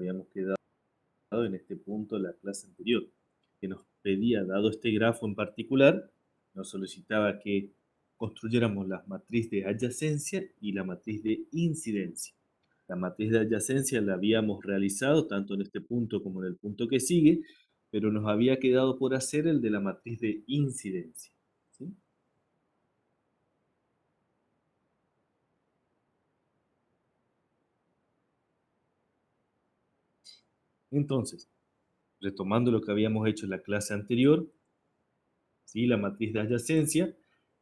habíamos quedado en este punto de la clase anterior, que nos pedía, dado este grafo en particular, nos solicitaba que construyéramos la matriz de adyacencia y la matriz de incidencia. La matriz de adyacencia la habíamos realizado tanto en este punto como en el punto que sigue, pero nos había quedado por hacer el de la matriz de incidencia, ¿sí? Entonces, retomando lo que habíamos hecho en la clase anterior, ¿sí? La matriz de adyacencia,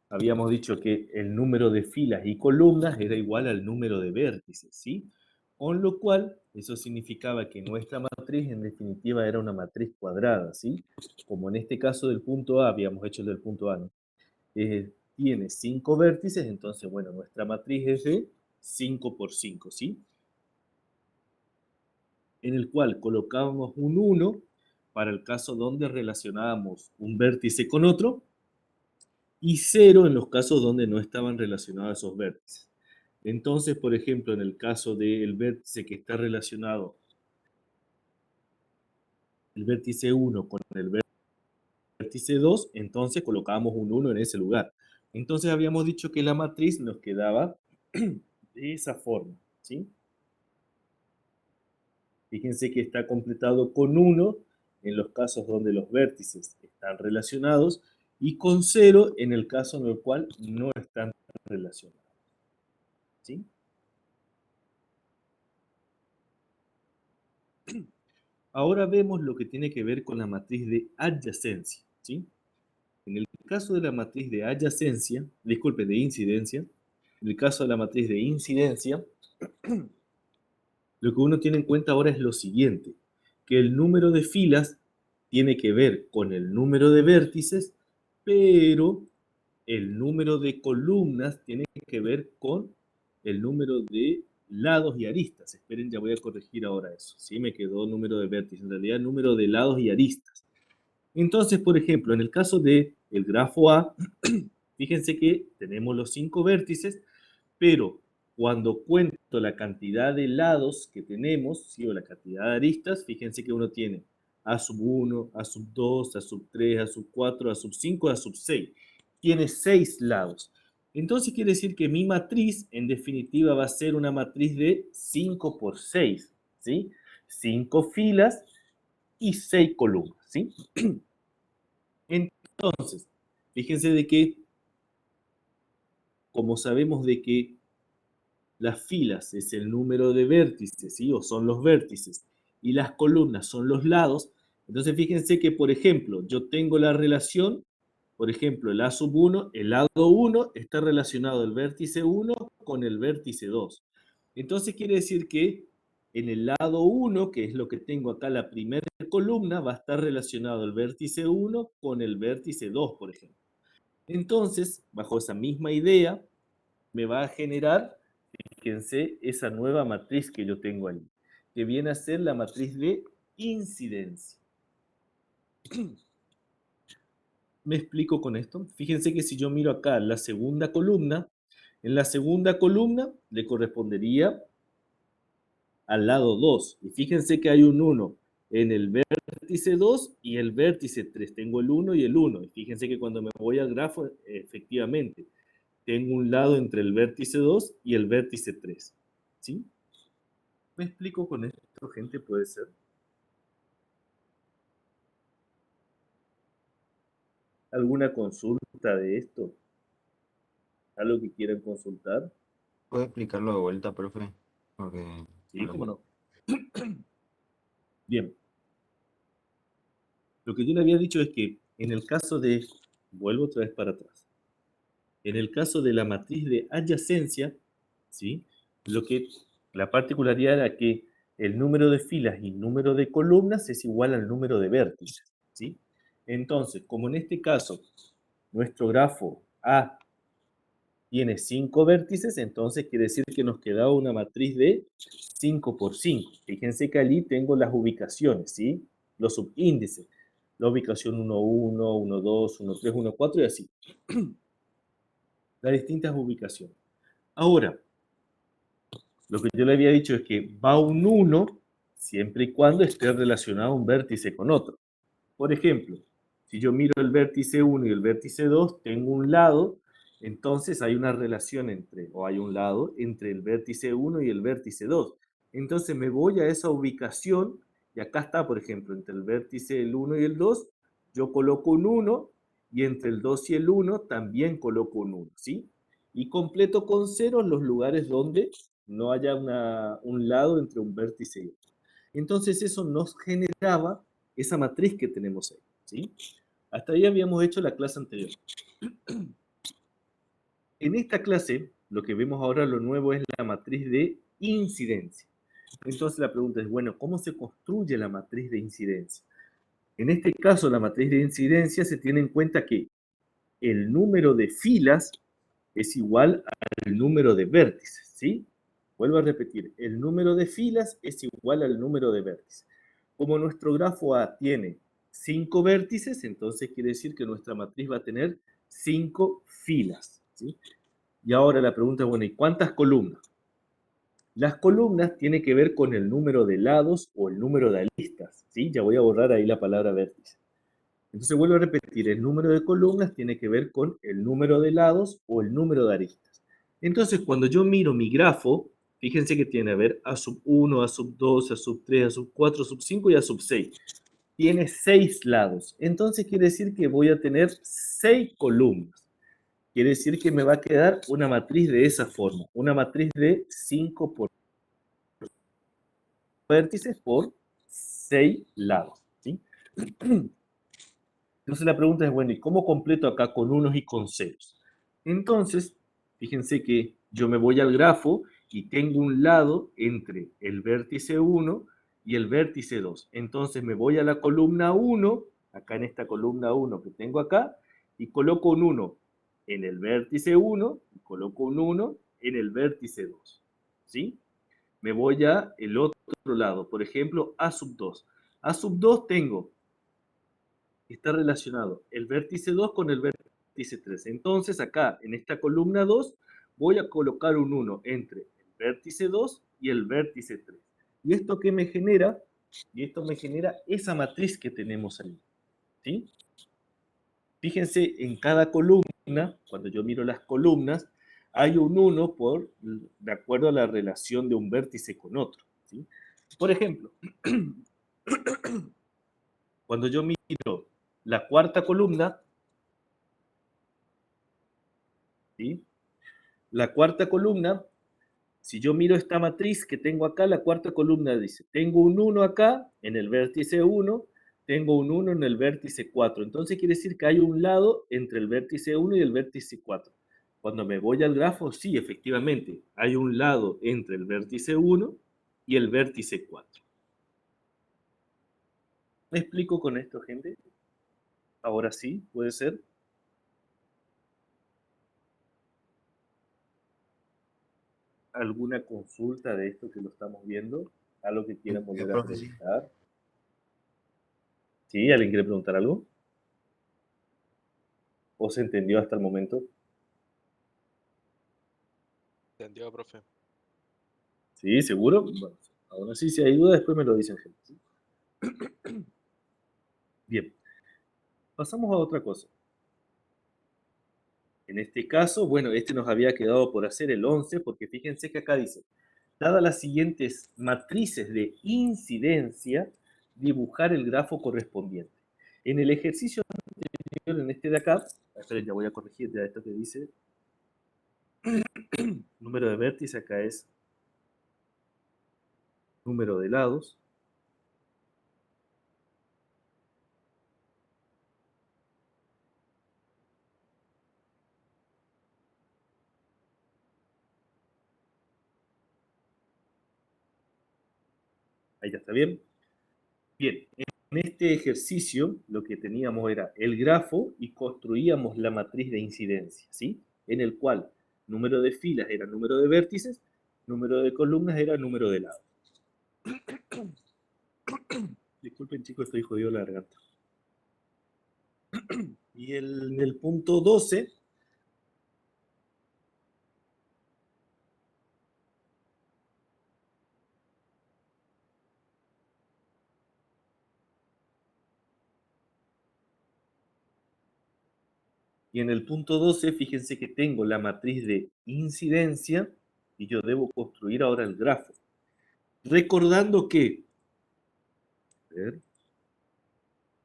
habíamos dicho que el número de filas y columnas era igual al número de vértices, ¿sí? Con lo cual, eso significaba que nuestra matriz en definitiva era una matriz cuadrada, ¿sí? Como en este caso del punto A, habíamos hecho el del punto A, ¿no? Tiene 5 vértices, entonces, bueno, nuestra matriz es de 5 por 5, ¿sí? En el cual colocábamos un 1 para el caso donde relacionábamos un vértice con otro, y 0 en los casos donde no estaban relacionados esos vértices. Entonces, por ejemplo, en el caso del vértice que está relacionado, el vértice 1 con el vértice 2, entonces colocamos un 1 en ese lugar. Entonces habíamos dicho que la matriz nos quedaba de esa forma, ¿sí? Fíjense que está completado con 1 en los casos donde los vértices están relacionados y con 0 en el caso en el cual no están relacionados, ¿sí? Ahora vemos lo que tiene que ver con la matriz de adyacencia, ¿sí? En el caso de la matriz de adyacencia, disculpe, de incidencia, en el caso de la matriz de incidencia, lo que uno tiene en cuenta ahora es lo siguiente, que el número de filas tiene que ver con el número de vértices, pero el número de columnas tiene que ver con el número de lados y aristas. Esperen, ya voy a corregir ahora eso. Sí, me quedó número de vértices, en realidad número de lados y aristas. Entonces, por ejemplo, en el caso del grafo A, fíjense que tenemos los 5 vértices, pero cuando cuento la cantidad de lados que tenemos, ¿sí? O la cantidad de aristas, fíjense que uno tiene A sub 1, A sub 2, A sub 3, A sub 4, A sub 5, A sub 6. Tiene 6 lados. Entonces quiere decir que mi matriz, en definitiva, va a ser una matriz de 5 por 6, ¿sí? 5 filas y 6 columnas, ¿sí? Entonces, fíjense de que, como sabemos de que las filas es el número de vértices, ¿sí? O son los vértices, y las columnas son los lados, entonces fíjense que, por ejemplo, yo tengo la relación, por ejemplo, el A sub 1, el lado 1 está relacionado el vértice 1 con el vértice 2. Entonces quiere decir que en el lado 1, que es lo que tengo acá, la primera columna, va a estar relacionado el vértice 1 con el vértice 2, por ejemplo. Entonces, bajo esa misma idea, me va a generar, fíjense, esa nueva matriz que yo tengo ahí, que viene a ser la matriz de incidencia. ¿Me explico con esto? Fíjense que si yo miro acá la segunda columna, en la segunda columna le correspondería al lado 2. Y fíjense que hay un 1 en el vértice 2 y el vértice 3. Tengo el 1 y el 1. Y fíjense que cuando me voy al grafo, efectivamente, tengo un lado entre el vértice 2 y el vértice 3. ¿Sí? ¿Me explico con esto, gente? ¿Puede ser? ¿Alguna consulta de esto? ¿Algo que quieran consultar? ¿Puede explicarlo de vuelta, profe? Porque Sí, cómo no. Bien. Lo que yo le había dicho es que en el caso de, vuelvo otra vez para atrás, en el caso de la matriz de adyacencia, ¿sí? La particularidad era que el número de filas y número de columnas es igual al número de vértices, ¿sí? Entonces, como en este caso, nuestro grafo A tiene 5 vértices, entonces quiere decir que nos quedaba una matriz de 5 por 5. Fíjense que allí tengo las ubicaciones, ¿sí? Los subíndices. La ubicación 1, 1, 1, 2, 1, 3, 1, 4 y así. Las distintas ubicaciones. Ahora, lo que yo le había dicho es que va un 1 siempre y cuando esté relacionado un vértice con otro. Por ejemplo, si yo miro el vértice 1 y el vértice 2, tengo un lado, entonces hay una relación entre, o hay un lado, entre el vértice 1 y el vértice 2. Entonces me voy a esa ubicación, y acá está, por ejemplo, entre el vértice el 1 y el 2, yo coloco un 1, y entre el 2 y el 1 también coloco un 1, ¿sí? Y completo con ceros los lugares donde no haya un lado entre un vértice y otro. Entonces eso nos generaba esa matriz que tenemos ahí, ¿sí? Hasta ahí habíamos hecho la clase anterior. En esta clase, lo que vemos ahora, lo nuevo, es la matriz de incidencia. Entonces la pregunta es, bueno, ¿cómo se construye la matriz de incidencia? En este caso, la matriz de incidencia se tiene en cuenta que el número de filas es igual al número de vértices, ¿sí? Vuelvo a repetir, el número de filas es igual al número de vértices. Como nuestro grafo A tiene 5 vértices, entonces quiere decir que nuestra matriz va a tener 5 filas, ¿sí? Y ahora la pregunta es, bueno, ¿y cuántas columnas? Las columnas tienen que ver con el número de lados o el número de aristas, ¿sí? Ya voy a borrar ahí la palabra vértice. Entonces vuelvo a repetir, el número de columnas tiene que ver con el número de lados o el número de aristas. Entonces cuando yo miro mi grafo, fíjense que tiene, a ver, A sub 1, A sub 2, A sub 3, A sub 4, A sub 5 y A sub 6. Tiene 6 lados. Entonces quiere decir que voy a tener 6 columnas. Quiere decir que me va a quedar una matriz de esa forma. Una matriz de 5 por vértices por 6 lados, ¿sí? Entonces la pregunta es, bueno, ¿y cómo completo acá con unos y con ceros? Entonces, fíjense que yo me voy al grafo y tengo un lado entre el vértice 1 y el vértice 2. Entonces me voy a la columna 1, acá en esta columna 1 que tengo acá, y coloco un 1 en el vértice 1 y coloco un 1 en el vértice 2. ¿Sí? Me voy a el otro lado, por ejemplo, A sub 2. A sub 2 tengo, está relacionado el vértice 2 con el vértice 3. Entonces acá, en esta columna 2, voy a colocar un 1 entre el vértice 2 y el vértice 3. ¿Y esto qué me genera? Y esto me genera esa matriz que tenemos ahí. ¿Sí? Fíjense, en cada columna, cuando yo miro las columnas, hay un 1 de acuerdo a la relación de un vértice con otro. ¿Sí? Por ejemplo, cuando yo miro la cuarta columna, ¿sí? La cuarta columna, si yo miro esta matriz que tengo acá, la cuarta columna dice, tengo un 1 acá en el vértice 1, tengo un 1 en el vértice 4. Entonces quiere decir que hay un lado entre el vértice 1 y el vértice 4. Cuando me voy al grafo, sí, efectivamente, hay un lado entre el vértice 1 y el vértice 4. ¿Me explico con esto, gente? Ahora sí, puede ser. ¿Alguna consulta de esto que lo estamos viendo? ¿Algo que quieran volver a Profe, sí. preguntar? ¿Sí? ¿Alguien quiere preguntar algo? ¿O se entendió hasta el momento? Entendió, profe. ¿Sí? ¿Seguro? Bueno, aún así, si hay duda, después me lo dicen, gente. ¿Sí? Bien, pasamos a otra cosa. En este caso, bueno, este nos había quedado por hacer el 11, porque fíjense que acá dice, dadas las siguientes matrices de incidencia, dibujar el grafo correspondiente. En el ejercicio anterior, en este de acá, esperen, ya voy a corregir ya esto que dice, número de vértices, acá es número de lados. Ahí ya está bien. Bien, en este ejercicio lo que teníamos era el grafo y construíamos la matriz de incidencia, ¿sí? En el cual número de filas era número de vértices, número de columnas era número de lados. Disculpen chicos, estoy jodido la garganta. Y en el punto 12, Y en el punto 12, fíjense que tengo la matriz de incidencia y yo debo construir ahora el grafo. Recordando que, a ver,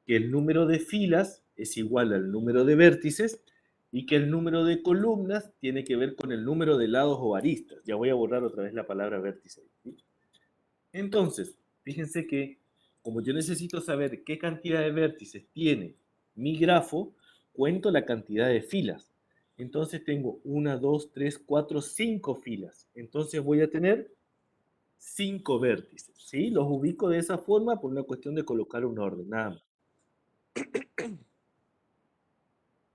que el número de filas es igual al número de vértices y que el número de columnas tiene que ver con el número de lados o aristas. Ya voy a borrar otra vez la palabra vértice. ¿Sí? Entonces, fíjense que como yo necesito saber qué cantidad de vértices tiene mi grafo, cuento la cantidad de filas. Entonces tengo 1, 2, 3, 4, 5 filas. Entonces voy a tener 5 vértices. ¿Sí? Los ubico de esa forma por una cuestión de colocar un orden, nada más.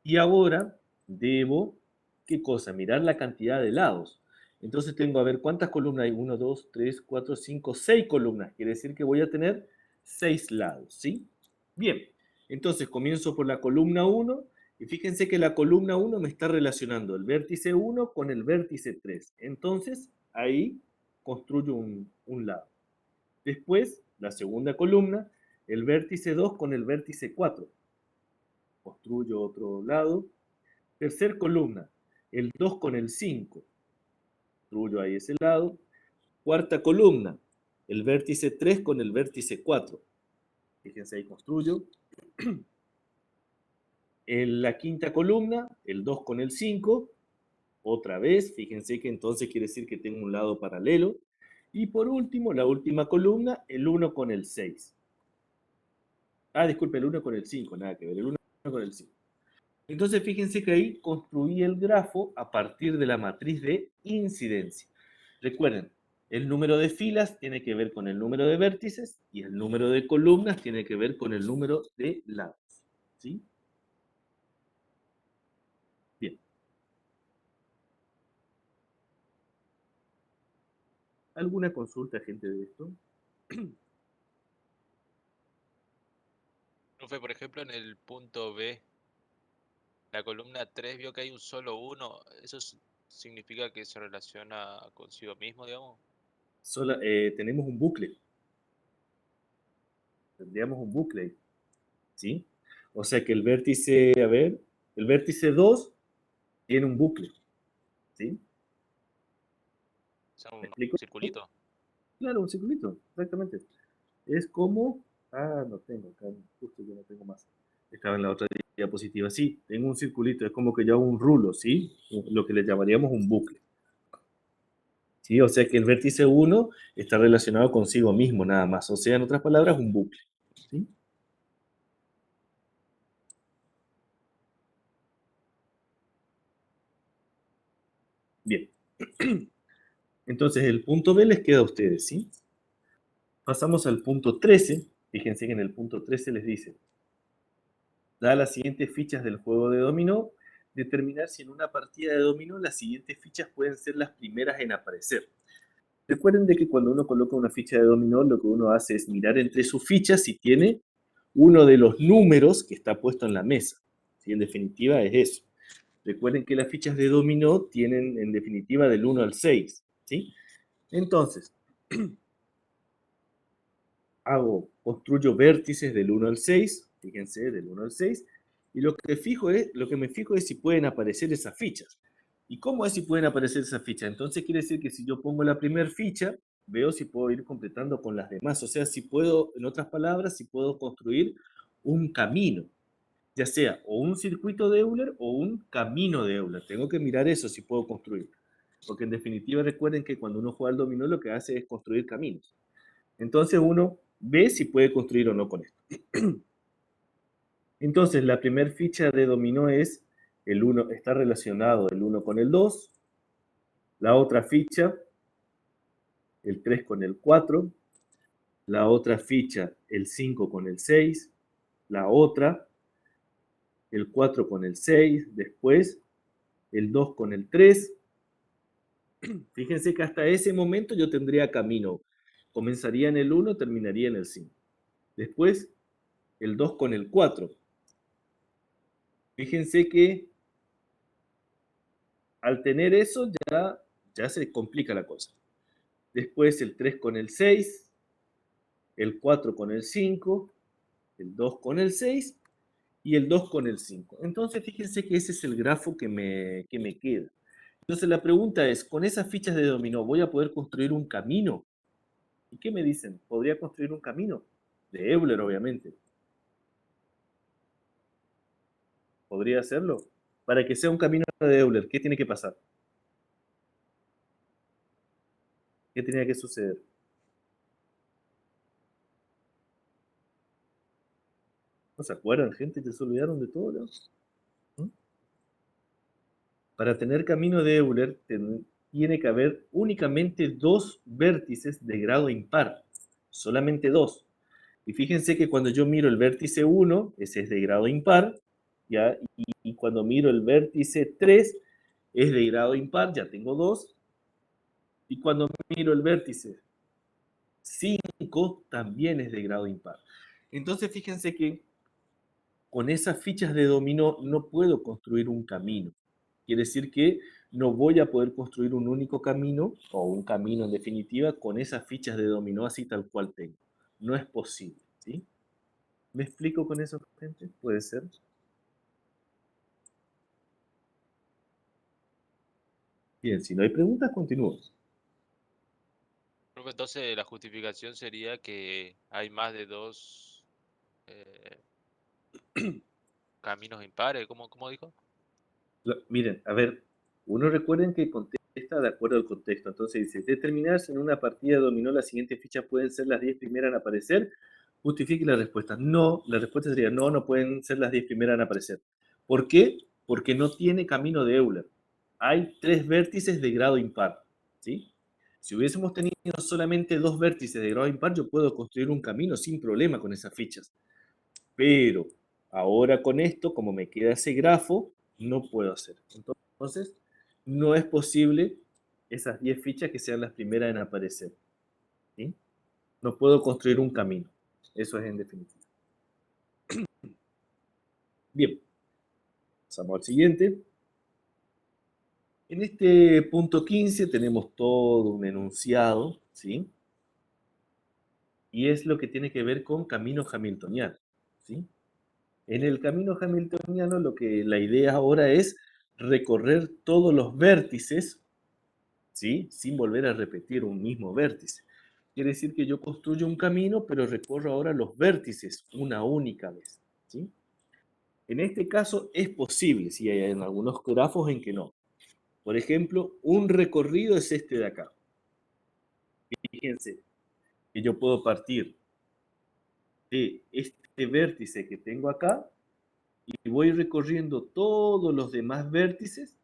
Y ahora debo, ¿qué cosa? Mirar la cantidad de lados. Entonces tengo, a ver, ¿cuántas columnas hay? 1, 2, 3, 4, 5, 6 columnas. Quiere decir que voy a tener 6 lados, ¿sí? Bien, entonces comienzo por la columna 1 y fíjense que la columna 1 me está relacionando el vértice 1 con el vértice 3. Entonces ahí construyo un lado. Después, la segunda columna, el vértice 2 con el vértice 4. Construyo otro lado. Tercer columna, el 2 con el 5. Construyo ahí ese lado. Cuarta columna, el vértice 3 con el vértice 4. Fíjense ahí, construyo. En la quinta columna, el 2 con el 5. Otra vez, fíjense que entonces quiere decir que tengo un lado paralelo. Y por último, la última columna, el 1 con el 6. Ah, disculpe, el 1 con el 5, nada que ver, el 1 con el 5. Entonces fíjense que ahí construí el grafo a partir de la matriz de incidencia. Recuerden, el número de filas tiene que ver con el número de vértices y el número de columnas tiene que ver con el número de lados. ¿Sí? Bien. ¿Alguna consulta, gente, de esto? Profe, por ejemplo, en el punto B, la columna 3 vio que hay un solo 1. ¿Eso significa que se relaciona consigo mismo, digamos? Tenemos un bucle. Tendríamos un bucle ahí. ¿Sí? O sea que el vértice, a ver, el vértice 2 tiene un bucle. ¿Sí? O sea, ¿Me un explico? circulito. Claro, un circulito, exactamente. Es como, no tengo acá, justo yo no tengo más. Estaba en la otra diapositiva. Sí, tengo un circulito, es como que yo hago un rulo, ¿sí? Lo que le llamaríamos un bucle. ¿Sí? O sea que el vértice 1 está relacionado consigo mismo nada más. O sea, en otras palabras, un bucle. ¿Sí? Bien. Entonces, el punto B les queda a ustedes, ¿sí? Pasamos al punto 13. Fíjense que en el punto 13 les dice, da las siguientes fichas del juego de dominó, determinar si en una partida de dominó las siguientes fichas pueden ser las primeras en aparecer. Recuerden de que cuando uno coloca una ficha de dominó, lo que uno hace es mirar entre sus fichas si tiene uno de los números que está puesto en la mesa. ¿Sí? En definitiva es eso. Recuerden que las fichas de dominó tienen en definitiva del 1 al 6. ¿Sí? Entonces, construyo vértices del 1 al 6, fíjense, del 1 al 6, y lo que me fijo es si pueden aparecer esas fichas. ¿Y cómo es si pueden aparecer esas fichas? Entonces quiere decir que si yo pongo la primera ficha, veo si puedo ir completando con las demás. O sea, si puedo, en otras palabras, si puedo construir un camino, ya sea o un circuito de Euler o un camino de Euler. Tengo que mirar eso si puedo construir. Porque en definitiva recuerden que cuando uno juega al dominó lo que hace es construir caminos. Entonces uno ve si puede construir o no con esto. Entonces la primera ficha de dominó es el 1, está relacionado el 1 con el 2. La otra ficha, el 3 con el 4. La otra ficha, el 5 con el 6. La otra, el 4 con el 6. Después, el 2 con el 3. Fíjense que hasta ese momento yo tendría camino. Comenzaría en el 1, terminaría en el 5. Después, el 2 con el 4. Fíjense que al tener eso ya se complica la cosa. Después el 3 con el 6, el 4 con el 5, el 2 con el 6 y el 2 con el 5. Entonces, fíjense que ese es el grafo que me queda. Entonces, la pregunta es, ¿con esas fichas de dominó voy a poder construir un camino? ¿Y qué me dicen? ¿Podría construir un camino? De Euler, obviamente. ¿Podría hacerlo? Para que sea un camino de Euler, ¿qué tiene que pasar? ¿Qué tenía que suceder? ¿No se acuerdan, gente? ¿Ya se olvidaron de todo, no? ¿Mm? Para tener camino de Euler tiene que haber únicamente dos vértices de grado impar, solamente dos. Y fíjense que cuando yo miro el vértice 1, ese es de grado impar, ¿ya? Y cuando miro el vértice 3, es de grado impar, ya tengo dos. Y cuando miro el vértice 5, también es de grado impar. Entonces fíjense que con esas fichas de dominó no puedo construir un camino. Quiere decir que no voy a poder construir un único camino, o un camino en definitiva, con esas fichas de dominó así tal cual tengo. No es posible, ¿sí? ¿Me explico con eso, gente? ¿Puede ser? Bien, si no hay preguntas, continúo. Profe, entonces la justificación sería que hay más de dos eh, caminos impares, ¿cómo dijo? Miren, a ver, uno recuerden que contesta de acuerdo al contexto. Entonces dice, determinar si en una partida de dominó las siguientes fichas pueden ser las 10 primeras en aparecer. Justifique la respuesta. No, la respuesta sería no, no pueden ser las 10 primeras en aparecer. ¿Por qué? Porque no tiene camino de Euler. Hay tres vértices de grado impar, ¿sí? Si hubiésemos tenido solamente dos vértices de grado impar, yo puedo construir un camino sin problema con esas fichas. Pero ahora con esto, como me queda ese grafo, no puedo hacer. Entonces, no es posible esas 10 fichas que sean las primeras en aparecer, ¿sí? No puedo construir un camino. Eso es en definitiva. Bien, pasamos al siguiente. En este punto 15 tenemos todo un enunciado, ¿sí? Y es lo que tiene que ver con camino hamiltoniano, ¿sí? En el camino hamiltoniano la idea ahora es recorrer todos los vértices, ¿sí? Sin volver a repetir un mismo vértice. Quiere decir que yo construyo un camino, pero recorro ahora los vértices una única vez, ¿sí? En este caso es posible, si hay en algunos grafos en que no. Por ejemplo, un recorrido es este de acá. Fíjense que yo puedo partir de este vértice que tengo acá y voy recorriendo todos los demás vértices,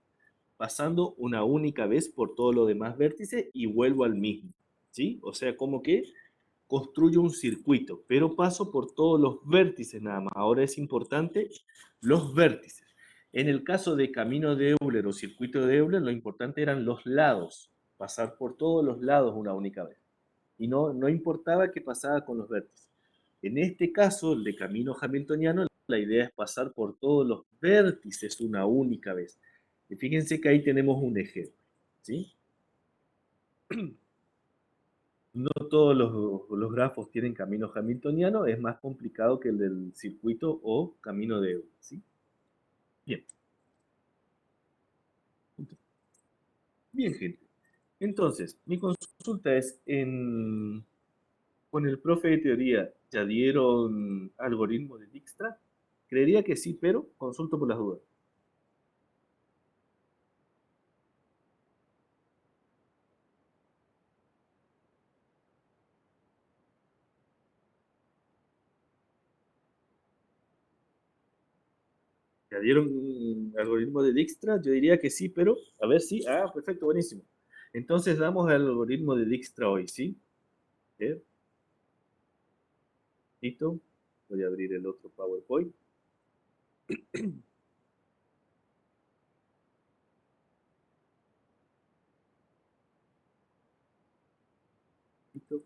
pasando una única vez por todos los demás vértices y vuelvo al mismo, ¿sí? O sea, como que construyo un circuito, pero paso por todos los vértices nada más. Ahora es importante los vértices. En el caso de camino de Euler o circuito de Euler, lo importante eran los lados, pasar por todos los lados una única vez. Y no importaba qué pasaba con los vértices. En este caso, el de camino hamiltoniano, la idea es pasar por todos los vértices una única vez. Y fíjense que ahí tenemos un ejemplo, ¿sí? No todos los grafos tienen camino hamiltoniano, es más complicado que el del circuito o camino de Euler, ¿sí? Bien. Bien, gente. Entonces, mi consulta es, con el profe de teoría, ¿ya dieron algoritmo de Dijkstra? Creería que sí, pero consulto por las dudas. ¿Ya dieron algoritmo de Dijkstra? Yo diría que sí, pero a ver si. Ah, perfecto, buenísimo. Entonces damos el algoritmo de Dijkstra hoy, ¿sí? ¿Eh? Listo. Voy a abrir el otro PowerPoint. Listo.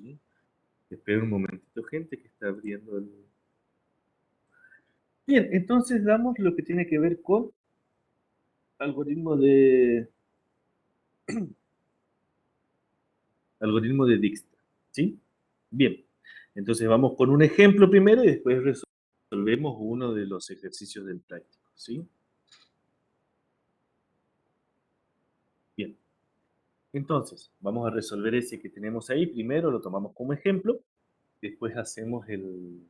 ¿sí? Espera un momentito, gente, que está abriendo el... Bien, entonces damos lo que tiene que ver con algoritmo de Dijkstra, ¿sí? Bien, entonces vamos con un ejemplo primero y después resolvemos uno de los ejercicios del práctico, ¿sí? Bien, entonces vamos a resolver ese que tenemos ahí. Primero lo tomamos como ejemplo, después hacemos el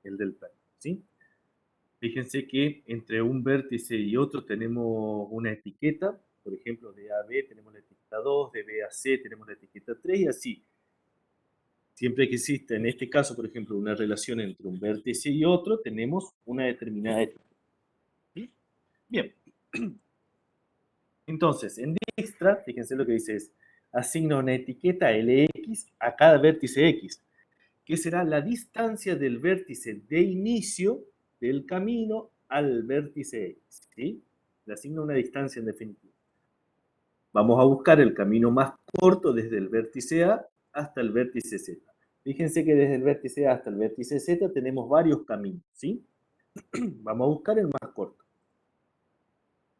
del práctico, ¿sí? Fíjense que entre un vértice y otro tenemos una etiqueta, por ejemplo, de A a B tenemos la etiqueta 2, de B a C tenemos la etiqueta 3 y así. Siempre que exista, en este caso, por ejemplo, una relación entre un vértice y otro, tenemos una determinada etiqueta. ¿Sí? Bien. Entonces, en Dijkstra, fíjense lo que dice es, asigna una etiqueta LX a cada vértice X, que será la distancia del vértice de inicio del camino al vértice X. ¿Sí? Le asigna una distancia en definitiva. Vamos a buscar el camino más corto desde el vértice A hasta el vértice Z. Fíjense que desde el vértice A hasta el vértice Z tenemos varios caminos, ¿sí? Vamos a buscar el más corto.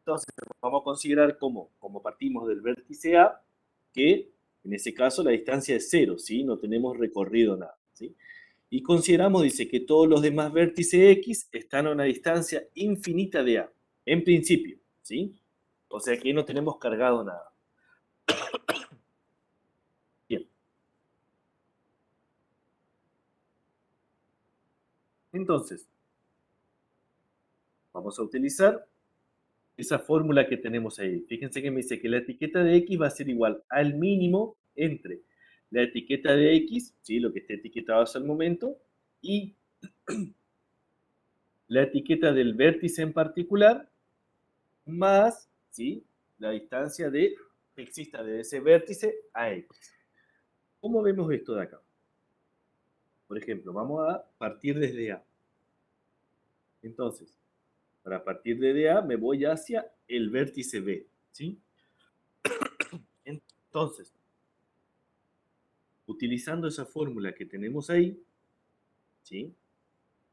Entonces, vamos a considerar como partimos del vértice A, que en ese caso la distancia es 0, ¿sí? No tenemos recorrido nada, ¿sí? Y consideramos, dice, que todos los demás vértices X están a una distancia infinita de A, en principio, ¿sí? O sea que no tenemos cargado nada. Bien. Entonces, vamos a utilizar esa fórmula que tenemos ahí. Fíjense que me dice que la etiqueta de X va a ser igual al mínimo entre la etiqueta de X, ¿sí? Lo que esté etiquetado hasta el momento, y la etiqueta del vértice en particular, más, ¿sí? La distancia que exista de ese vértice a X. ¿Cómo vemos esto de acá? Por ejemplo, vamos a partir desde A. Entonces, para partir de A me voy hacia el vértice B, ¿sí? Entonces, utilizando esa fórmula que tenemos ahí, ¿sí?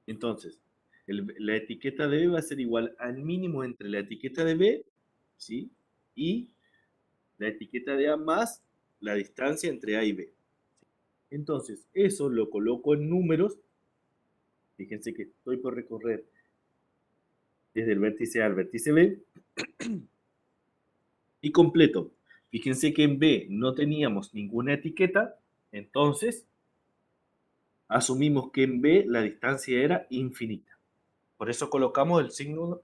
Entonces, la etiqueta de B va a ser igual al mínimo entre la etiqueta de B, ¿sí? Y la etiqueta de A más la distancia entre A y B. Entonces, eso lo coloco en números. Fíjense que estoy por recorrer desde el vértice A al vértice B. Y completo. Fíjense que en B no teníamos ninguna etiqueta, entonces asumimos que en B la distancia era infinita. Por eso colocamos el signo.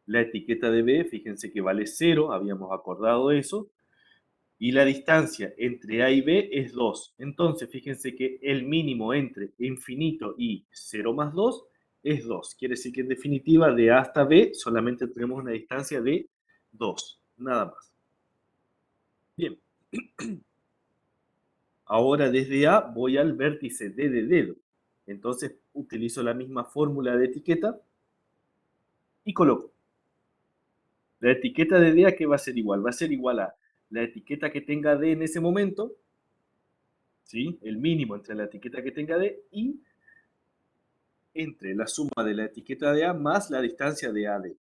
La etiqueta de B, fíjense que vale 0, habíamos acordado eso, y la distancia entre A y B es 2. Entonces, fíjense que el mínimo entre infinito y 0 más 2 es 2. Quiere decir que en definitiva de A hasta B solamente tenemos una distancia de 2, nada más. Bien. Ahora desde A voy al vértice D de dedo. Entonces utilizo la misma fórmula de etiqueta y coloco. La etiqueta de D a qué va a ser igual. Va a ser igual a la etiqueta que tenga D en ese momento, ¿sí? El mínimo entre la etiqueta que tenga D y entre la suma de la etiqueta de A más la distancia de AD.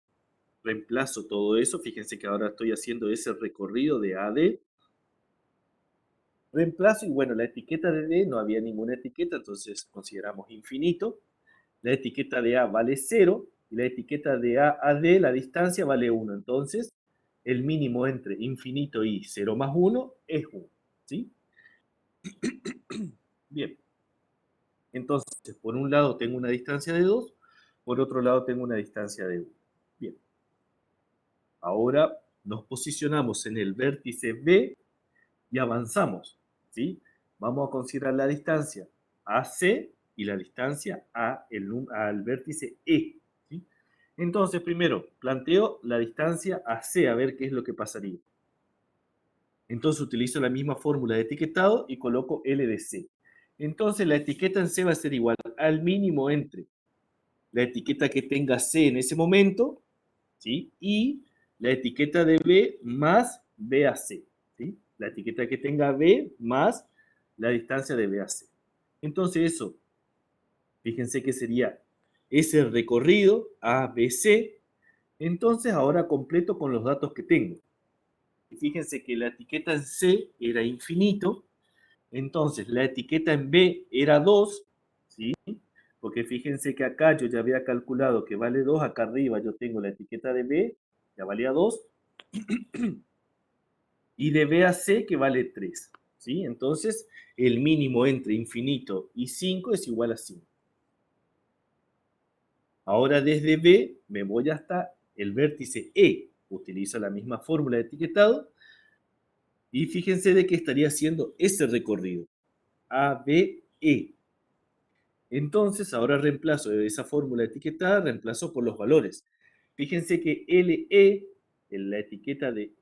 Reemplazo todo eso. Fíjense que ahora estoy haciendo ese recorrido de AD. Reemplazo y bueno, la etiqueta de D no había ninguna etiqueta, entonces consideramos infinito. La etiqueta de A vale 0 y la etiqueta de A a D, la distancia, vale 1. Entonces, el mínimo entre infinito y 0 más 1 es 1. ¿Sí? Bien. Entonces, por un lado tengo una distancia de 2, por otro lado tengo una distancia de 1. Bien. Ahora nos posicionamos en el vértice B y avanzamos. ¿Sí? Vamos a considerar la distancia AC y la distancia al vértice E. ¿Sí? Entonces, primero, planteo la distancia AC, a ver qué es lo que pasaría. Entonces utilizo la misma fórmula de etiquetado y coloco L de C. Entonces la etiqueta en C va a ser igual al mínimo entre la etiqueta que tenga C en ese momento, ¿sí? Y la etiqueta de B más B a C, ¿sí? La etiqueta que tenga B más la distancia de B a C. Entonces eso, fíjense que sería ese recorrido ABC. Entonces ahora completo con los datos que tengo. Fíjense que la etiqueta en C era infinito, entonces la etiqueta en B era 2, ¿sí? Porque fíjense que acá yo ya había calculado que vale 2, acá arriba yo tengo la etiqueta de B, ya valía 2, y de B a C que vale 3, ¿sí? Entonces el mínimo entre infinito y 5 es igual a 5. Ahora desde B me voy hasta el vértice E. Utilizo la misma fórmula de etiquetado y fíjense de que estaría haciendo ese recorrido. A, B, E. Entonces ahora reemplazo de esa fórmula etiquetada, reemplazo por los valores. Fíjense que LE, en la etiqueta del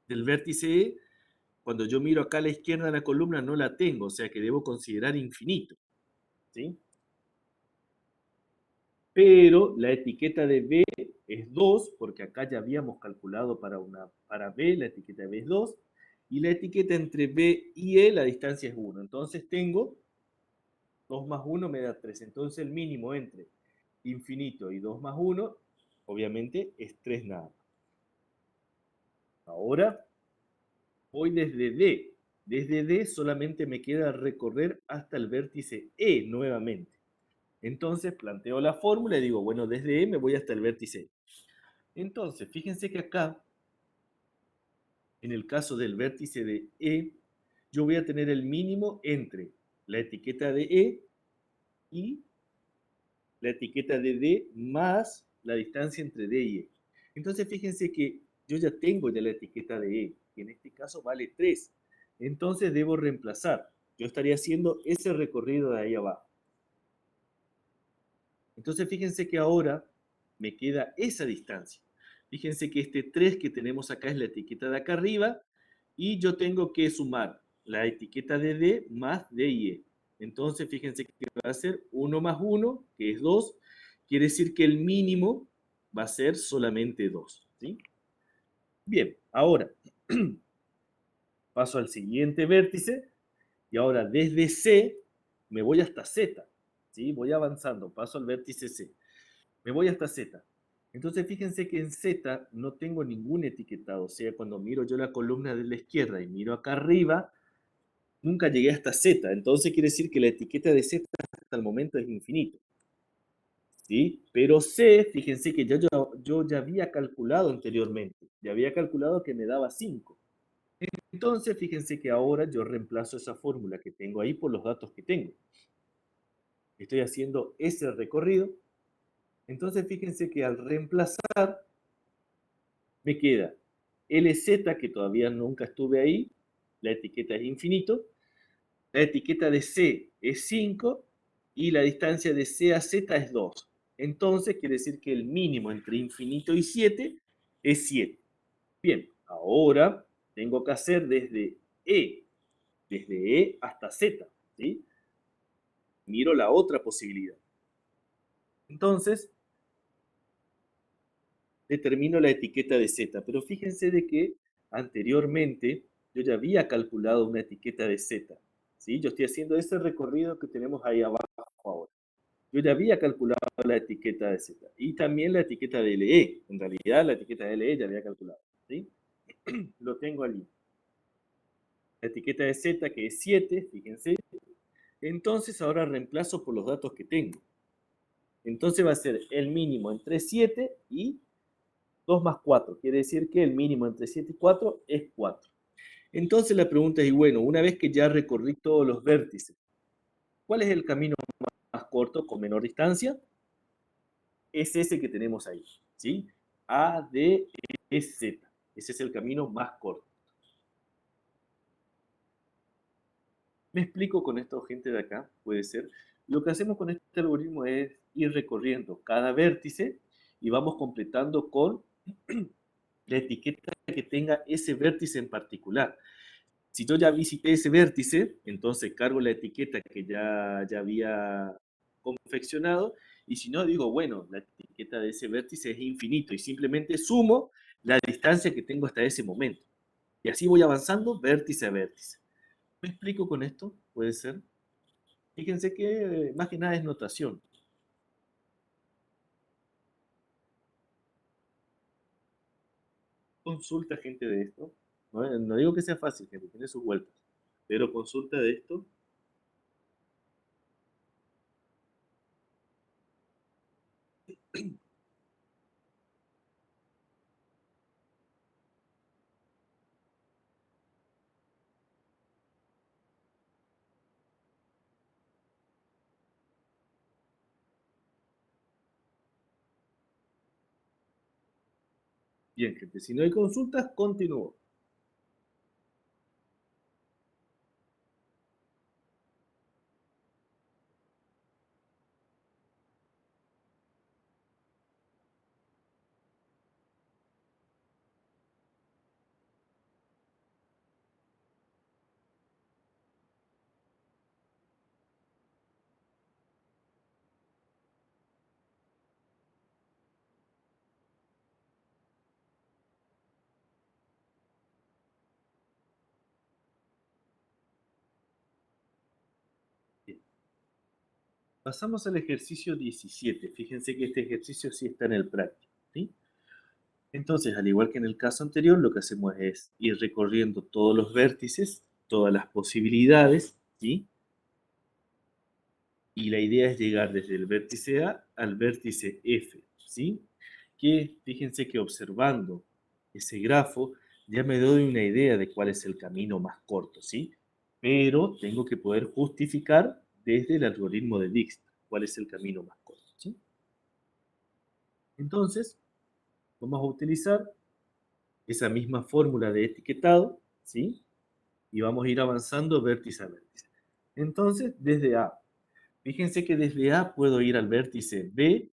vértice E, cuando yo miro acá a la izquierda de la columna no la tengo, o sea que debo considerar infinito, ¿sí? Pero la etiqueta de B es 2, porque acá ya habíamos calculado para B, la etiqueta de B es 2, y la etiqueta entre B y E, la distancia es 1. Entonces tengo 2 más 1 me da 3. Entonces el mínimo entre infinito y 2 más 1, obviamente, es 3 nada más. Ahora voy desde D. Desde D solamente me queda recorrer hasta el vértice E nuevamente. Entonces planteo la fórmula y digo, bueno, desde E me voy hasta el vértice E. Entonces, fíjense que acá, en el caso del vértice de E, yo voy a tener el mínimo entre la etiqueta de E y la etiqueta de D más la distancia entre D y E. Entonces, fíjense que yo ya tengo ya la etiqueta de E, que en este caso vale 3. Entonces, debo reemplazar. Yo estaría haciendo ese recorrido de ahí abajo. Entonces, fíjense que ahora me queda esa distancia. Fíjense que este 3 que tenemos acá es la etiqueta de acá arriba y yo tengo que sumar la etiqueta de D más D y E. Entonces, fíjense que va a ser 1 más 1, que es 2. Quiere decir que el mínimo va a ser solamente 2, ¿sí? Bien, ahora paso al siguiente vértice y ahora desde C me voy hasta Z, ¿sí? Voy avanzando, paso al vértice C. Me voy hasta Z. Entonces fíjense que en Z no tengo ningún etiquetado. O sea, cuando miro yo la columna de la izquierda y miro acá arriba, nunca llegué hasta Z. Entonces quiere decir que la etiqueta de Z hasta el momento es infinito. ¿Sí? Pero C, fíjense que yo ya había calculado anteriormente. Ya había calculado que me daba 5. Entonces fíjense que ahora yo reemplazo esa fórmula que tengo ahí por los datos que tengo. Estoy haciendo ese recorrido. Entonces fíjense que al reemplazar me queda LZ, que todavía nunca estuve ahí, la etiqueta es infinito, la etiqueta de C es 5 y la distancia de C a Z es 2. Entonces quiere decir que el mínimo entre infinito y 7 es 7. Bien, ahora tengo que hacer desde E hasta Z, ¿sí? Miro la otra posibilidad. Entonces, determino la etiqueta de Z, pero fíjense de que anteriormente yo ya había calculado una etiqueta de Z, ¿sí? Yo estoy haciendo ese recorrido que tenemos ahí abajo ahora. Yo ya había calculado la etiqueta de Z y también la etiqueta de LE. En realidad la etiqueta de LE ya había calculado, ¿sí? Lo tengo allí. La etiqueta de Z que es 7, fíjense. Entonces ahora reemplazo por los datos que tengo. Entonces va a ser el mínimo entre 7 y 2 más 4. Quiere decir que el mínimo entre 7 y 4 es 4. Entonces la pregunta es, y bueno, una vez que ya recorrí todos los vértices, ¿cuál es el camino más corto con menor distancia? Es ese que tenemos ahí, ¿sí? A, D, E, Z. Ese es el camino más corto. Me explico con esto, gente de acá, puede ser. Lo que hacemos con este algoritmo es ir recorriendo cada vértice y vamos completando con la etiqueta que tenga ese vértice en particular. Si yo ya visité ese vértice, entonces cargo la etiqueta que ya había confeccionado, y si no, digo, bueno, la etiqueta de ese vértice es infinito, y simplemente sumo la distancia que tengo hasta ese momento. Y así voy avanzando vértice a vértice. ¿Me explico con esto? ¿Puede ser? Fíjense que más que nada es notación. Consulta gente de esto. No digo que sea fácil, gente, tiene sus vueltas. Pero consulta de esto. Bien, gente, si no hay consultas, continúo. Bien. Pasamos al ejercicio 17. Fíjense que este ejercicio sí está en el práctico, ¿sí? Entonces, al igual que en el caso anterior, lo que hacemos es ir recorriendo todos los vértices, todas las posibilidades, ¿sí? Y la idea es llegar desde el vértice A al vértice F, ¿sí? Que fíjense que observando ese grafo ya me doy una idea de cuál es el camino más corto, ¿sí? Pero tengo que poder justificar desde el algoritmo de Dijkstra cuál es el camino más corto, ¿sí? Entonces, vamos a utilizar esa misma fórmula de etiquetado, ¿sí? Y vamos a ir avanzando vértice a vértice. Entonces, desde A, fíjense que desde A puedo ir al vértice B,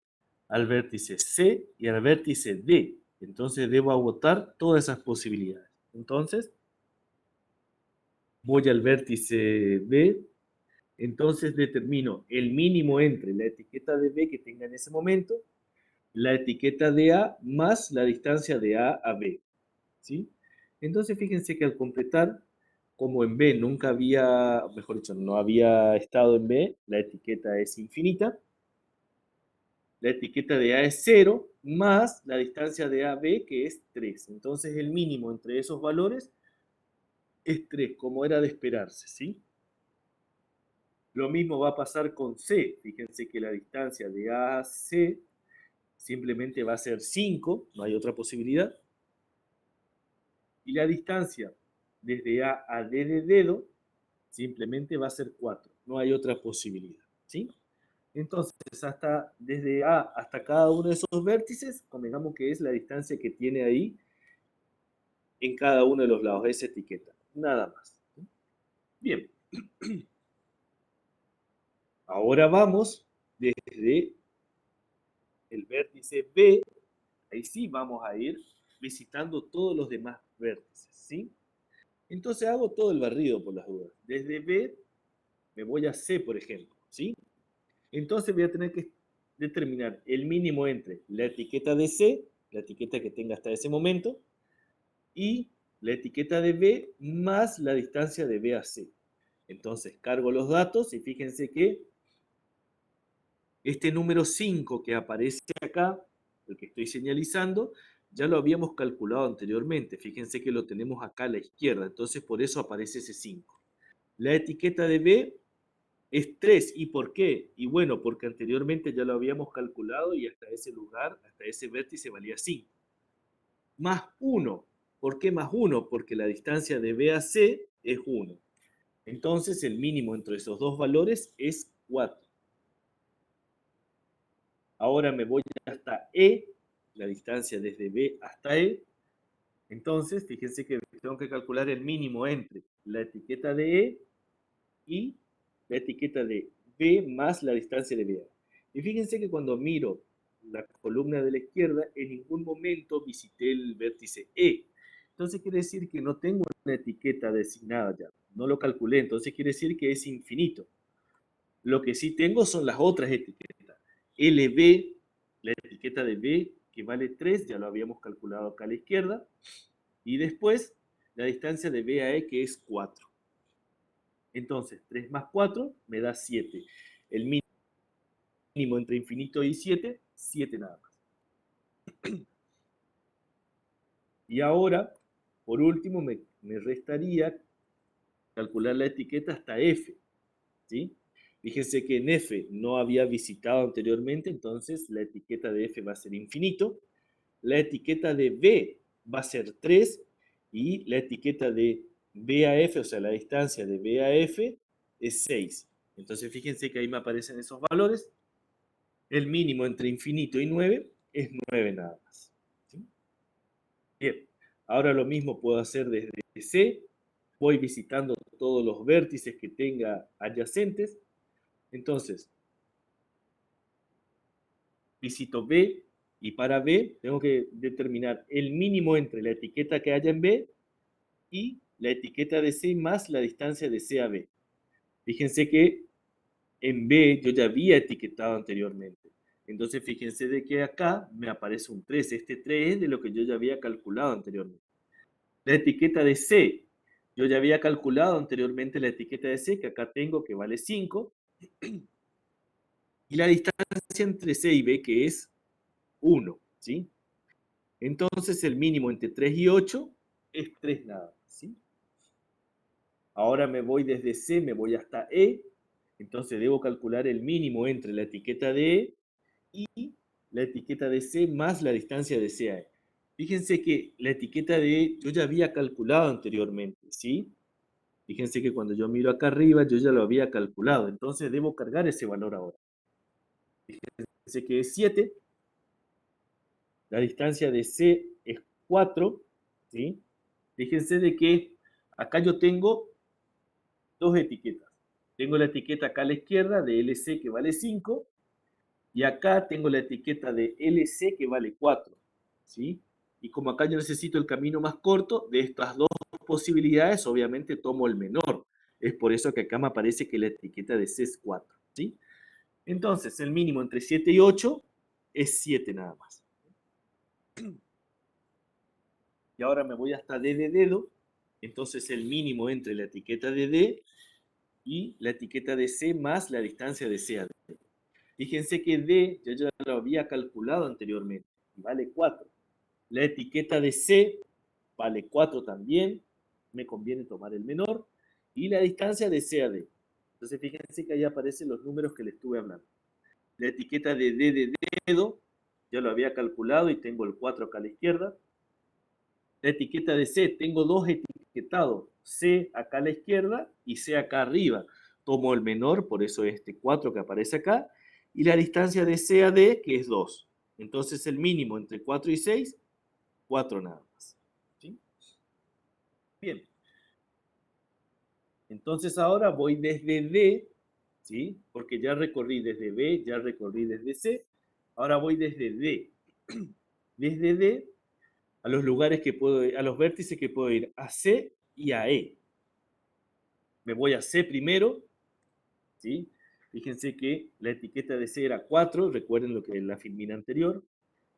al vértice C y al vértice D. Entonces debo agotar todas esas posibilidades. Entonces, voy al vértice B, entonces determino el mínimo entre la etiqueta de B que tenga en ese momento, la etiqueta de A más la distancia de A a B, ¿sí? Entonces fíjense que al completar, como en B nunca había, mejor dicho, no había estado en B, la etiqueta es infinita, la etiqueta de A es 0 más la distancia de AB que es 3. Entonces el mínimo entre esos valores es 3, como era de esperarse, ¿sí? Lo mismo va a pasar con C. Fíjense que la distancia de A a C simplemente va a ser 5, no hay otra posibilidad. Y la distancia desde A a D de dedo simplemente va a ser 4, no hay otra posibilidad, ¿sí? Entonces, desde A hasta cada uno de esos vértices, convengamos que es la distancia que tiene ahí en cada uno de los lados, esa etiqueta, nada más. Bien, ahora vamos desde el vértice B, ahí sí vamos a ir visitando todos los demás vértices, ¿sí? Entonces hago todo el barrido por las dudas. Desde B me voy a C, por ejemplo, ¿sí? Entonces voy a tener que determinar el mínimo entre la etiqueta de C, la etiqueta que tenga hasta ese momento, y la etiqueta de B más la distancia de B a C. Entonces cargo los datos y fíjense que este número 5 que aparece acá, el que estoy señalizando, ya lo habíamos calculado anteriormente. Fíjense que lo tenemos acá a la izquierda, entonces por eso aparece ese 5. La etiqueta de B es 3. ¿Y por qué? Y bueno, porque anteriormente ya lo habíamos calculado y hasta ese lugar, hasta ese vértice valía 5. Más 1. ¿Por qué más 1? Porque la distancia de B a C es 1. Entonces el mínimo entre esos dos valores es 4. Ahora me voy hasta E, la distancia desde B hasta E. Entonces, fíjense que tengo que calcular el mínimo entre la etiqueta de E y la etiqueta de B más la distancia de B. Y fíjense que cuando miro la columna de la izquierda, en ningún momento visité el vértice E. Entonces quiere decir que no tengo una etiqueta designada ya. No lo calculé, entonces quiere decir que es infinito. Lo que sí tengo son las otras etiquetas. LB, la etiqueta de B, que vale 3, ya lo habíamos calculado acá a la izquierda. Y después, la distancia de B a E, que es 4. Entonces, 3 más 4 me da 7. El mínimo entre infinito y 7, 7 nada más. Y ahora, por último, me restaría calcular la etiqueta hasta F, ¿sí? Fíjense que en F no había visitado anteriormente, entonces la etiqueta de F va a ser infinito. La etiqueta de B va a ser 3 y la etiqueta de B a F, o sea, la distancia de B a F es 6. Entonces fíjense que ahí me aparecen esos valores. El mínimo entre infinito y 9 es 9 nada más. ¿Sí? Bien, ahora lo mismo puedo hacer desde C. Voy visitando todos los vértices que tenga adyacentes. Entonces, visito B y para B tengo que determinar el mínimo entre la etiqueta que haya en B y la etiqueta de C más la distancia de C a B. Fíjense que en B yo ya había etiquetado anteriormente. Entonces fíjense de que acá me aparece un 3. Este 3 es de lo que yo ya había calculado anteriormente. La etiqueta de C, yo ya había calculado anteriormente la etiqueta de C, que acá tengo que vale 5. Y la distancia entre C y B, que es 1, ¿sí? Entonces el mínimo entre 3 y 8 es 3 nada más, ¿sí? Ahora me voy desde C, me voy hasta E. Entonces debo calcular el mínimo entre la etiqueta de E y la etiqueta de C más la distancia de C a E. Fíjense que la etiqueta de E yo ya había calculado anteriormente, ¿sí? Fíjense que cuando yo miro acá arriba yo ya lo había calculado. Entonces debo cargar ese valor ahora. Fíjense que es 7. La distancia de C es 4, ¿sí? Fíjense de que acá yo tengo dos etiquetas. Tengo la etiqueta acá a la izquierda de LC que vale 5 y acá tengo la etiqueta de LC que vale 4, ¿sí? Y como acá yo necesito el camino más corto, de estas dos posibilidades, obviamente tomo el menor. Es por eso que acá me aparece que la etiqueta de C es 4, ¿sí? Entonces, el mínimo entre 7 y 8 es 7 nada más. Y ahora me voy hasta D de dedo. Entonces, el mínimo entre la etiqueta de D y la etiqueta de C más la distancia de C a D. Fíjense que D yo ya lo había calculado anteriormente y vale 4. La etiqueta de C vale 4 también. Me conviene tomar el menor. Y la distancia de C a D. Entonces fíjense que ahí aparecen los números que les estuve hablando. La etiqueta de D de dedo ya lo había calculado y tengo el 4 acá a la izquierda. La etiqueta de C, tengo dos etiquetados, C acá a la izquierda y C acá arriba. Tomo el menor, por eso este 4 que aparece acá, y la distancia de C a D, que es 2. Entonces el mínimo entre 4 y 6, 4 nada más. ¿Sí? Bien. Entonces ahora voy desde D, ¿sí? Porque ya recorrí desde B, ya recorrí desde C. Ahora voy desde D. Desde D a los lugares que puedo ir, a los vértices que puedo ir a C y a E. Me voy a C primero, ¿sí? Fíjense que la etiqueta de C era 4, recuerden lo que es la filmina anterior.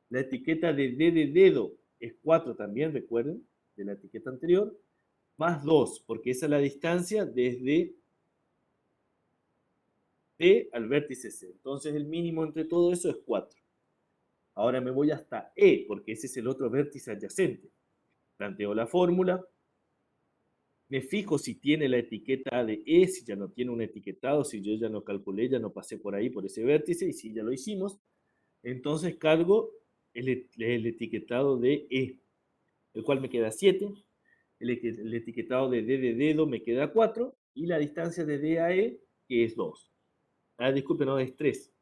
La etiqueta de D de dedo es 4 también, recuerden, de la etiqueta anterior, más 2, porque esa es la distancia desde D al vértice C. Entonces el mínimo entre todo eso es 4. Ahora me voy hasta E, porque ese es el otro vértice adyacente. Planteo la fórmula. Me fijo si tiene la etiqueta de E, si ya no tiene un etiquetado, si yo ya no calculé, ya no pasé por ahí, por ese vértice, y si ya lo hicimos, entonces cargo el etiquetado de E, el cual me queda 7, el etiquetado de D de dedo me queda 4, y la distancia de D a E, que es 2. Ah, disculpe, no, es 3.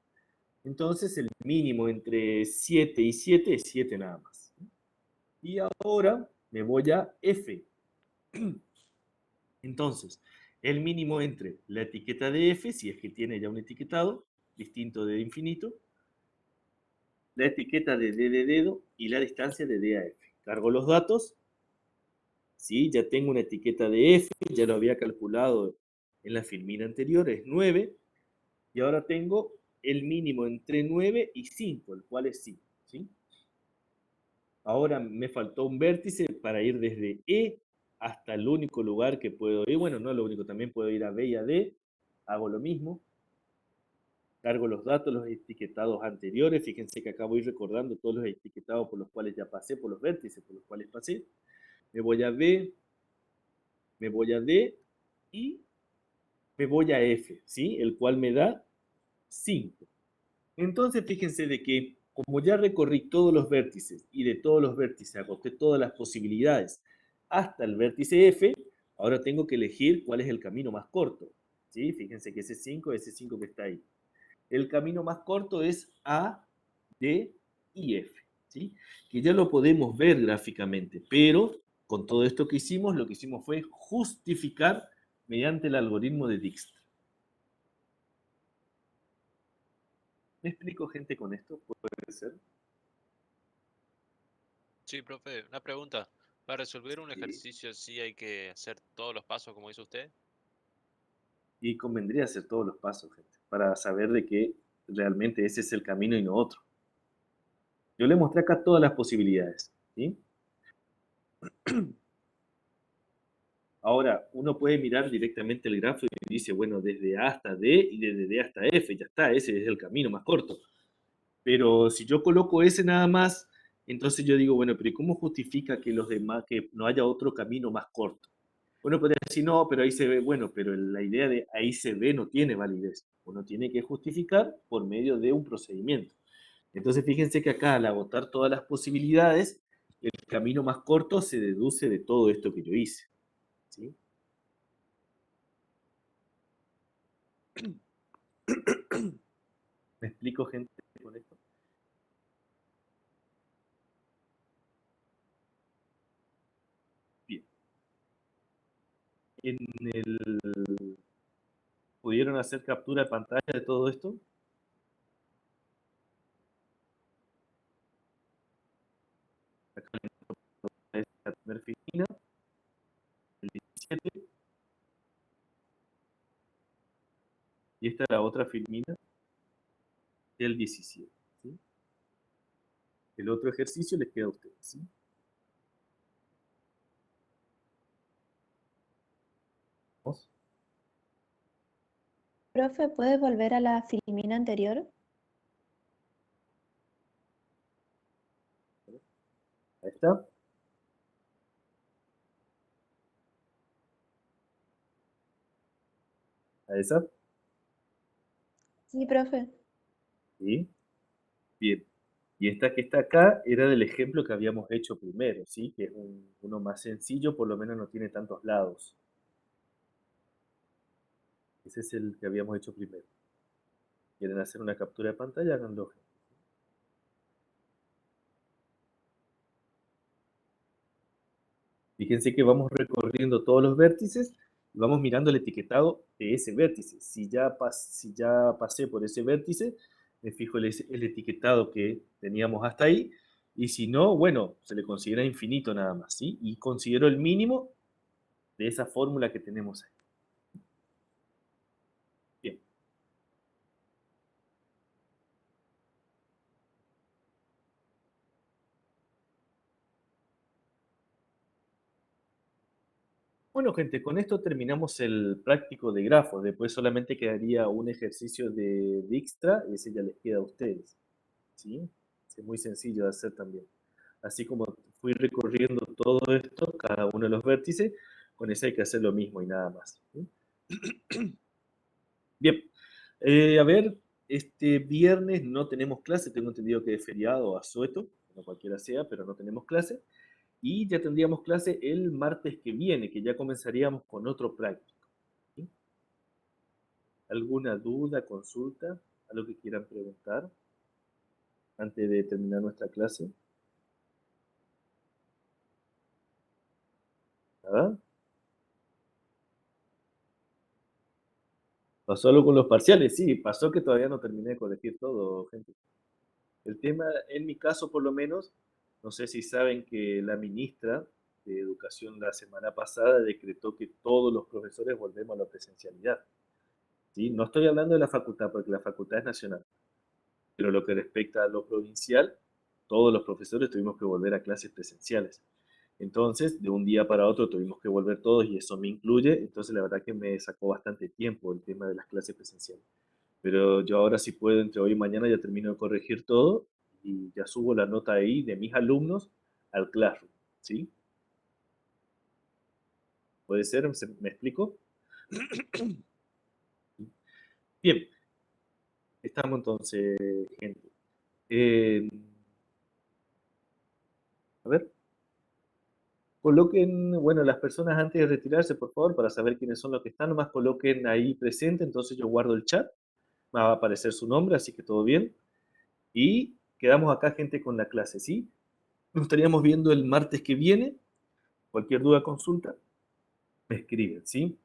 Entonces el mínimo entre 7 y 7 es 7 nada más. Y ahora me voy a F. Entonces, el mínimo entre la etiqueta de F, si es que tiene ya un etiquetado, distinto de infinito, la etiqueta de D de dedo y la distancia de D a F. Cargo los datos ¿sí? Ya tengo una etiqueta de F, ya lo había calculado en la filmina anterior, es 9, y ahora tengo el mínimo entre 9 y 5, el cual es 5, ¿sí? Ahora me faltó un vértice para ir desde E hasta el único lugar que puedo ir. Bueno, no es lo único, también puedo ir a B y a D. Hago lo mismo. Cargo los datos, los etiquetados anteriores. Fíjense que acá voy recordando todos los etiquetados por los cuales ya pasé, por los vértices por los cuales pasé. Me voy a B, me voy a D y me voy a F, ¿sí? El cual me da 5. Entonces, fíjense de que como ya recorrí todos los vértices y de todos los vértices agoté todas las posibilidades hasta el vértice F, ahora tengo que elegir cuál es el camino más corto. ¿Sí? Fíjense que ese 5 que está ahí. El camino más corto es A, D y F. ¿Sí? Que ya lo podemos ver gráficamente, pero con todo esto que hicimos, lo que hicimos fue justificar mediante el algoritmo de Dijkstra. ¿Me explico, gente, con esto? ¿Puede ser? Sí, profe, una pregunta. Para resolver un Sí. ejercicio así hay que hacer todos los pasos como hizo usted. Y convendría hacer todos los pasos, gente, para saber de que realmente ese es el camino y no otro. Yo le mostré acá todas las posibilidades, ¿sí? Ahora, uno puede mirar directamente el grafo y dice, bueno, desde A hasta D y desde D hasta F, ya está, ese es el camino más corto. Pero si yo coloco ese nada más, entonces yo digo, bueno, pero ¿y cómo justifica que los demás, que no haya otro camino más corto? Uno podría decir, no, pero ahí se ve, bueno, pero la idea de ahí se ve no tiene validez. Uno tiene que justificar por medio de un procedimiento. Entonces, fíjense que acá, al agotar todas las posibilidades, el camino más corto se deduce de todo esto que yo hice. ¿Sí? ¿Me explico, gente, con esto? Bien. En el, ¿Pudieron hacer captura de pantalla de todo esto? Acá es la primera filmina, el 17, y esta es la otra filmina del 17. ¿Sí? El otro ejercicio les queda a ustedes. ¿Sí? ¿Vamos? Profe, ¿puede volver a la filmina anterior? Ahí está. A esa. Sí, profe. ¿Sí? Bien. Y esta que está acá era del ejemplo que habíamos hecho primero, ¿sí? Que es uno más sencillo, por lo menos no tiene tantos lados. Ese es el que habíamos hecho primero. ¿Quieren hacer una captura de pantalla? Háganlo. Fíjense que vamos recorriendo todos los vértices y vamos mirando el etiquetado de ese vértice. Si ya pasé por ese vértice, me fijo el etiquetado que teníamos hasta ahí. Y si no, bueno, se le considera infinito nada más, ¿sí? Y considero el mínimo de esa fórmula que tenemos ahí. Bien. Bueno, gente, con esto terminamos el práctico de grafos. Después solamente quedaría un ejercicio de Dijkstra, y ese ya les queda a ustedes. ¿Sí? Es muy sencillo de hacer también. Así como fui recorriendo todo esto, cada uno de los vértices, con ese hay que hacer lo mismo y nada más. ¿Sí? Bien, a ver, este viernes no tenemos clase, tengo entendido que es feriado o asueto, no cualquiera sea, pero no tenemos clase. Y ya tendríamos clase el martes que viene, que ya comenzaríamos con otro práctico. ¿Sí? ¿Alguna duda, consulta, algo que quieran preguntar antes de terminar nuestra clase? ¿Nada? ¿Pasó algo con los parciales? Sí, pasó que todavía no terminé de corregir todo, gente. El tema, en mi caso por lo menos, no sé si saben que la ministra de Educación la semana pasada decretó que todos los profesores volvemos a la presencialidad. ¿Sí? No estoy hablando de la facultad, porque la facultad es nacional, pero lo que respecta a lo provincial, todos los profesores tuvimos que volver a clases presenciales. Entonces, de un día para otro tuvimos que volver todos y eso me incluye. Entonces, la verdad que me sacó bastante tiempo el tema de las clases presenciales. Pero yo ahora si puedo, entre hoy y mañana ya termino de corregir todo y ya subo la nota ahí de mis alumnos al Classroom. ¿Sí? ¿Puede ser? ¿Me explico? Bien, estamos entonces, gente. A ver, coloquen, bueno, las personas antes de retirarse, por favor, para saber quiénes son los que están, nomás coloquen ahí presente, entonces yo guardo el chat, me va a aparecer su nombre, así que todo bien. Y quedamos acá, gente, con la clase, ¿sí? Nos estaríamos viendo el martes que viene. Cualquier duda, consulta, me escriben, ¿sí?